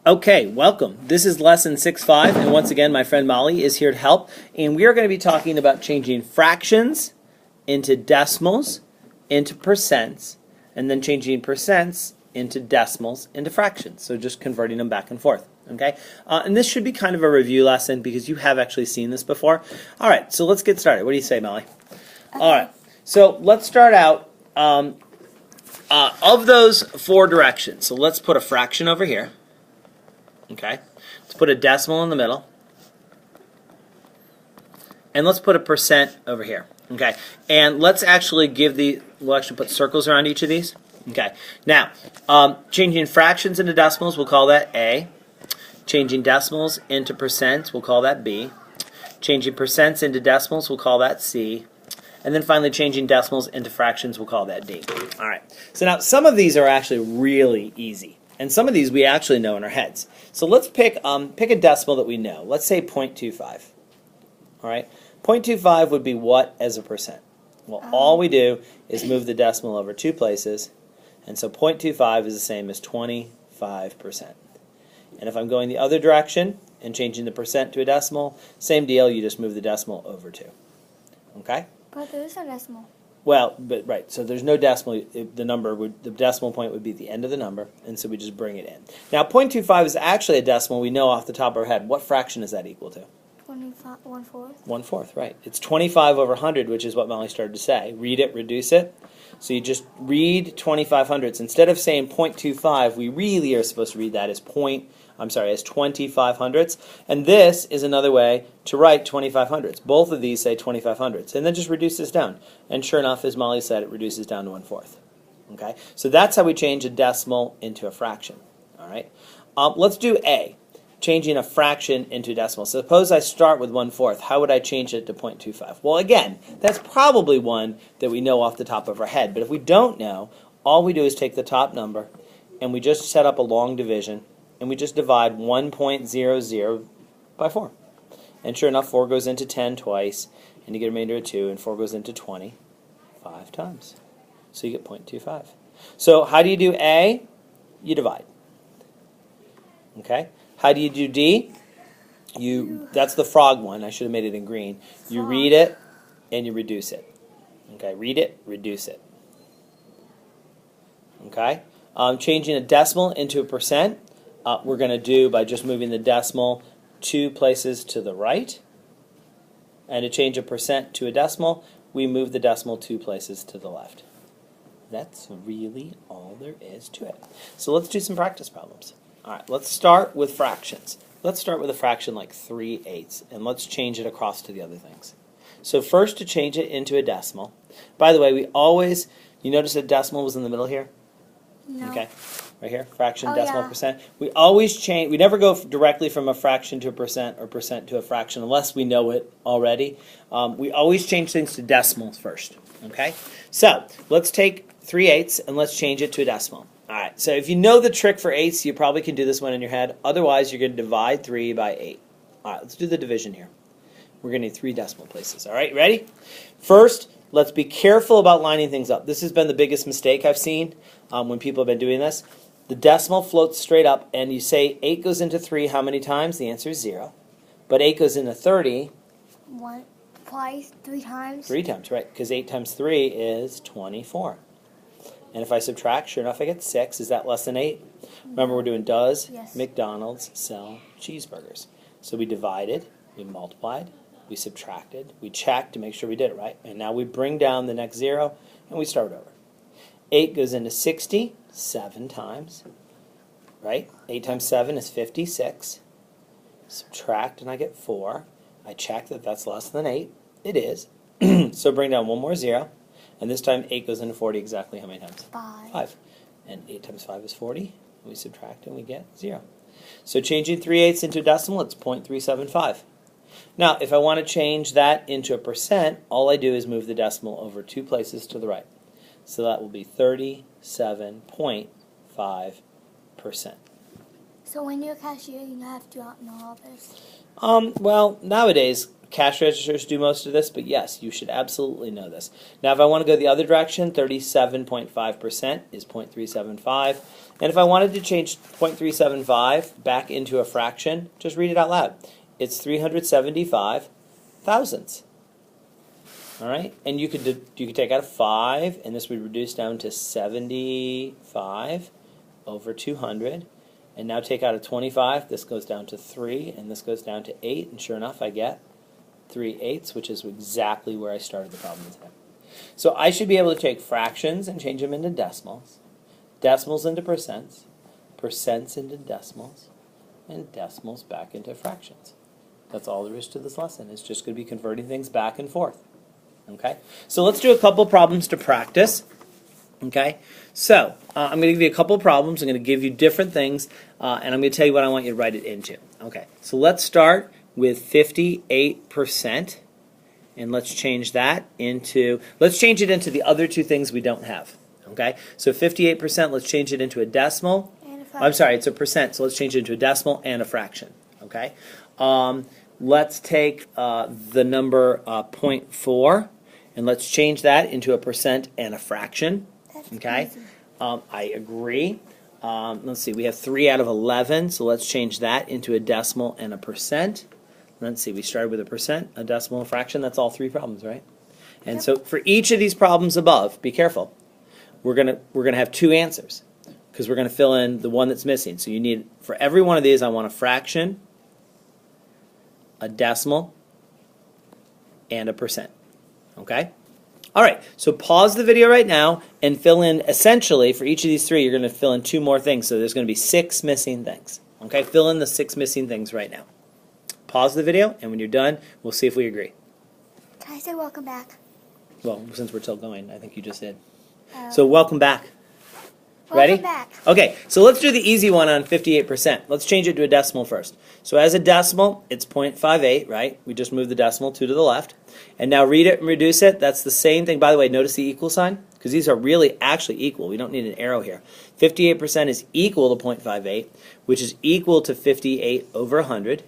Okay, welcome. This is lesson 6.5, and once again, my friend Molly is here to help. And we are going to be talking about changing fractions into decimals, into percents, and then changing percents into decimals, into fractions. So just converting them back and forth. Okay, and this should be kind of a review lesson because you have actually seen this before. All right, so let's get started. What do you say, Molly? Okay. All right, so let's start out of those four directions. So let's put a fraction over here. Okay, let's put a decimal in the middle, and let's put a percent over here. Okay, and let's actually we'll actually put circles around each of these. Okay, now changing fractions into decimals, we'll call that A. Changing decimals into percents, we'll call that B. Changing percents into decimals, we'll call that C. And then finally changing decimals into fractions, we'll call that D. All right, so now some of these are actually really easy. And some of these we actually know in our heads. So let's pick a decimal that we know. Let's say 0.25. All right, 0.25 would be what as a percent? Well, all we do is move the decimal over two places, and so 0.25 is the same as 25%. And if I'm going the other direction and changing the percent to a decimal, same deal. You just move the decimal over two. Okay? But there is a decimal. Well, but right, so there's no decimal. The decimal point would be the end of the number, and so we just bring it in. Now, 0.25 is actually a decimal we know off the top of our head. What fraction is that equal to? 1/4. 1/4, right. It's 25 over 100, which is what Molly started to say. Read it, reduce it. So you just read 25 hundredths. Instead of saying 0.25, we really are supposed to read that as 25 hundredths. And this is another way to write 25 hundredths. Both of these say 25 hundredths. And then just reduce this down. And sure enough, as Molly said, it reduces down to 1/4. Okay? So that's how we change a decimal into a fraction. All right? Let's do A. Changing a fraction into a decimal. Suppose I start with 1/4. How would I change it to 0.25? Well, again, that's probably one that we know off the top of our head. But if we don't know, all we do is take the top number and we just set up a long division and we just divide 1.00 by 4. And sure enough, 4 goes into 10 twice, and you get a remainder of 2, and 4 goes into 20 5 times. So you get 0.25. So how do you do A? You divide. Okay? How do you do D? That's the frog one. I should have made it in green. You read it and you reduce it. Okay, read it, reduce it. Okay? Changing a decimal into a percent, we're going to do by just moving the decimal two places to the right. And to change a percent to a decimal, we move the decimal two places to the left. That's really all there is to it. So let's do some practice problems. All right, let's start with fractions. Let's start with a fraction like 3/8, and let's change it across to the other things. So first, to change it into a decimal. By the way, you notice that decimal was in the middle here? No. Okay, right here, fraction, Oh, decimal, yeah. percent. We always change, we never go directly from a fraction to a percent or percent to a fraction unless we know it already. We always change things to decimals first, okay? So let's take 3/8 and let's change it to a decimal. All right, so if you know the trick for eighths, you probably can do this one in your head. Otherwise, you're going to divide 3 by 8. All right, let's do the division here. We're going to need 3 decimal places. All right, ready? First, let's be careful about lining things up. This has been the biggest mistake I've seen when people have been doing this. The decimal floats straight up, and you say 8 goes into 3 how many times? The answer is 0. But 8 goes into 30. Twice, 3 times. 3 times, right, because 8 times 3 is 24. And if I subtract, sure enough, I get 6. Is that less than 8? Remember, we're doing does Yes. McDonald's sell cheeseburgers? So we divided, we multiplied, we subtracted, we checked to make sure we did it right. And now we bring down the next 0, and we start over. 8 goes into 60 7 times, right? 8 times 7 is 56. Subtract, and I get 4. I check that that's less than 8. It is. So bring down one more 0. And this time 8 goes into 40 exactly how many times? 5. And 8 times 5 is 40. We subtract and we get 0. So changing 3/8 into a decimal, it's 0.375. Now, if I want to change that into a percent, all I do is move the decimal over two places to the right. So that will be 37.5%. So when you're a cashier, you have to know all this. Well, nowadays, Cash registers do most of this, but yes, you should absolutely know this. Now, if I want to go the other direction, 37.5% is 0.375. And if I wanted to change 0.375 back into a fraction, just read it out loud. It's 375 thousandths. All right, and you could take out a 5, and this would reduce down to 75 over 200. And now take out a 25. This goes down to 3, and this goes down to 8. And sure enough, I get 3/8, which is exactly where I started the problem today. So I should be able to take fractions and change them into decimals, decimals into percents, percents into decimals, and decimals back into fractions. That's all there is to this lesson. It's just going to be converting things back and forth. Okay? So let's do a couple problems to practice. Okay? So I'm going to give you a couple of problems. I'm going to give you different things, and I'm going to tell you what I want you to write it into. Okay? So let's start with 58%, and let's change it into the other two things we don't have. Okay? So 58%, let's change it into a decimal. I'm sorry, it's a percent, so let's change it into a decimal and a fraction. Okay? Let's take the number 0.4, and let's change that into a percent and a fraction. Okay? I agree. Let's see, we have 3 out of 11, so let's change that into a decimal and a percent. Let's see, we started with a percent, a decimal, and a fraction. That's all 3 problems, right? And so for each of these problems above, be careful. We're gonna have 2 answers because we're gonna fill in the one that's missing. So you need, for every one of these, I want a fraction, a decimal, and a percent. Okay? All right, so pause the video right now and fill in, essentially, for each of these 3, you're going to fill in 2 more things. So there's going to be 6 missing things. Okay, fill in the 6 missing things right now. Pause the video, and when you're done, we'll see if we agree. Can I say welcome back? Well, since we're still going, I think you just did. So welcome back. Ready? Welcome back. Okay, so let's do the easy one on 58%. Let's change it to a decimal first. So as a decimal, it's 0.58, right? We just moved the decimal 2 to the left. And now read it and reduce it. That's the same thing. By the way, notice the equal sign? Because these are really actually equal. We don't need an arrow here. 58% is equal to 0.58, which is equal to 58 over 100.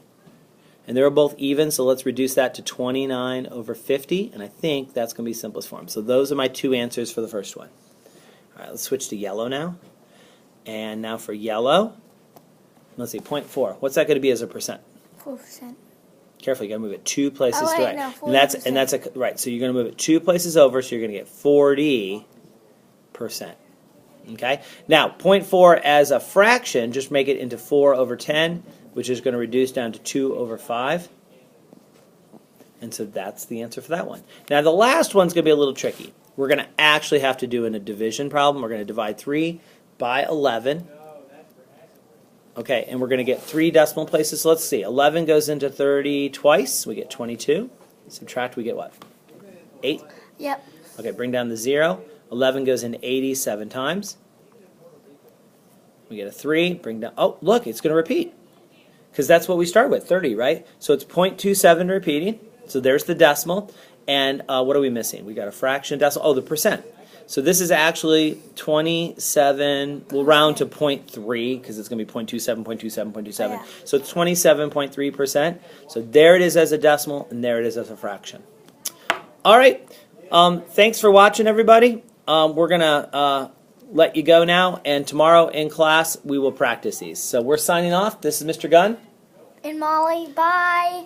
And they're both even, so let's reduce that to 29 over 50. And I think that's going to be simplest form. So those are my 2 answers for the first one. All right, let's switch to yellow now. And now for yellow, let's see, 0.4. What's that going to be as a percent? 4%. Careful, you got to move it 2 places Oh, to wait, right. no, And that's right. So you're going to move it 2 places over, so you're going to get 40%. Okay? Now, 0.4 as a fraction, just make it into 4 over 10, which is going to reduce down to 2 over 5. And so that's the answer for that one. Now, the last one's going to be a little tricky. We're going to actually have to do in a division problem. We're going to divide 3 by 11. Okay, and we're going to get 3 decimal places. So let's see. 11 goes into 30 twice. We get 22. Subtract, we get what? 8? Yep. Okay, bring down the 0. 11 goes into 80 7 times. We get a 3. Bring down. Oh, look, it's going to repeat. Because that's what we start with, 30, right? So it's 0.27 repeating. So there's the decimal. And what are we missing? We got a fraction, decimal. Oh, the percent. So this is actually 27, we'll round to 0.3 because it's going to be 0.27, 0.27, 0.27. Yeah. So it's 27.3%. So there it is as a decimal, and there it is as a fraction. All right. Thanks for watching, everybody. We're going to let you go now, and tomorrow in class we will practice these. So we're signing off. This is Mr. Gunn. And Molly, bye.